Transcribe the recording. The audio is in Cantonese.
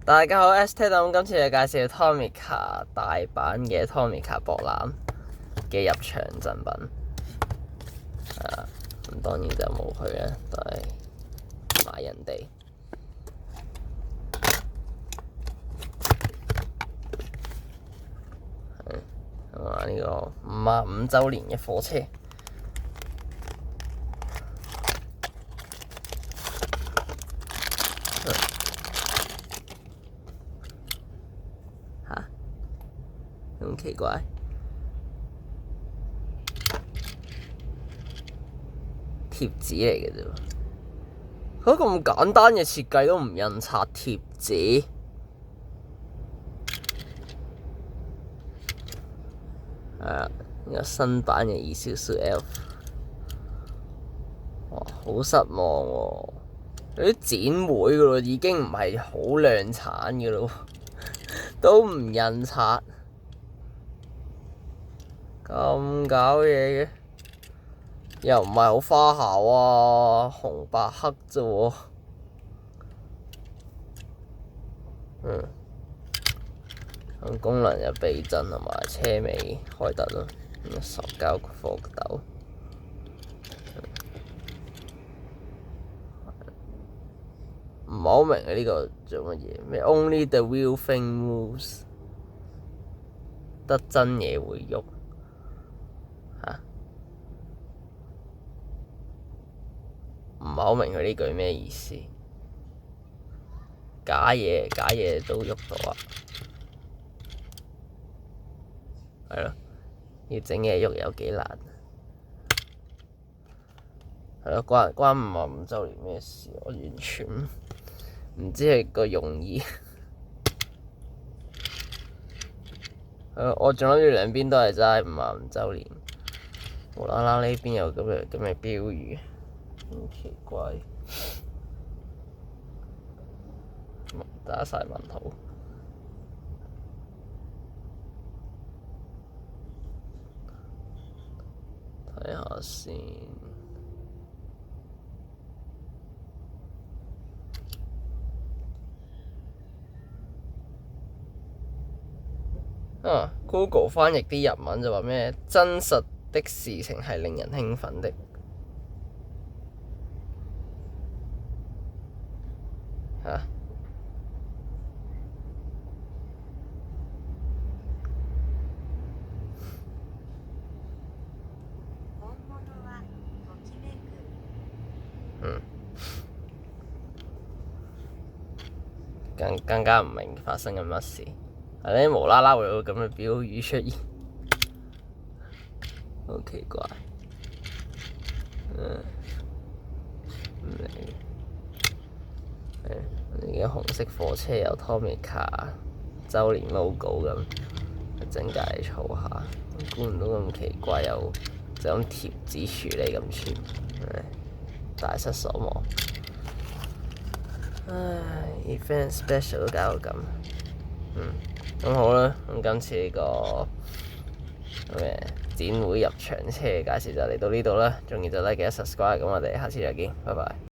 大家好，ST 咁今次就介紹 Tomica 大阪嘅 Tomica 博覽嘅入場贈品。咁當然就冇去啦，都係買人哋。呢個55週年嘅貨車。咁奇怪，貼紙嚟嘅啫喎，咁簡單嘅設計都唔印刷貼紙。呢個新版嘅Isuzu Elf，哇，好失望喎！有啲展會噶咯，已經唔係好量產噶咯，都唔印刷。咁搞嘢嘅，又唔係好花巧啊，紅白黑啫喎。咁功能有避震同埋車尾開得咯，塑膠貨斗。唔係好明啊，呢個做乜嘢？咩 Only the real thing moves， 得真嘢會喐。唔係好明佢呢句咩意思？假嘢都喐到啊！係咯，要整嘢喐有幾難？係咯，關55週年咩事？我完全唔知佢個用意。我仲諗住兩邊都係齋55週年，無啦啦呢邊有咁嘅標語，好奇怪，打晒問號。睇下先。Google 翻譯啲日文就話咩？真實的事情係令人興奮的。更加唔明發生緊乜事。係咧，無啦啦會有咁嘅標語出現，好奇怪。唔理。呢個紅色貨車有 Tomica 週年 logo 咁，一陣間嚟儲下，估唔到咁奇怪，又就咁貼紙處理咁串，大失所望。event special 都搞到咁。咁好啦，咁今次呢個展會入場車嘅介紹就嚟到呢度啦，鍾意就 like 記得 subscribe，咁我哋下次再見，拜拜。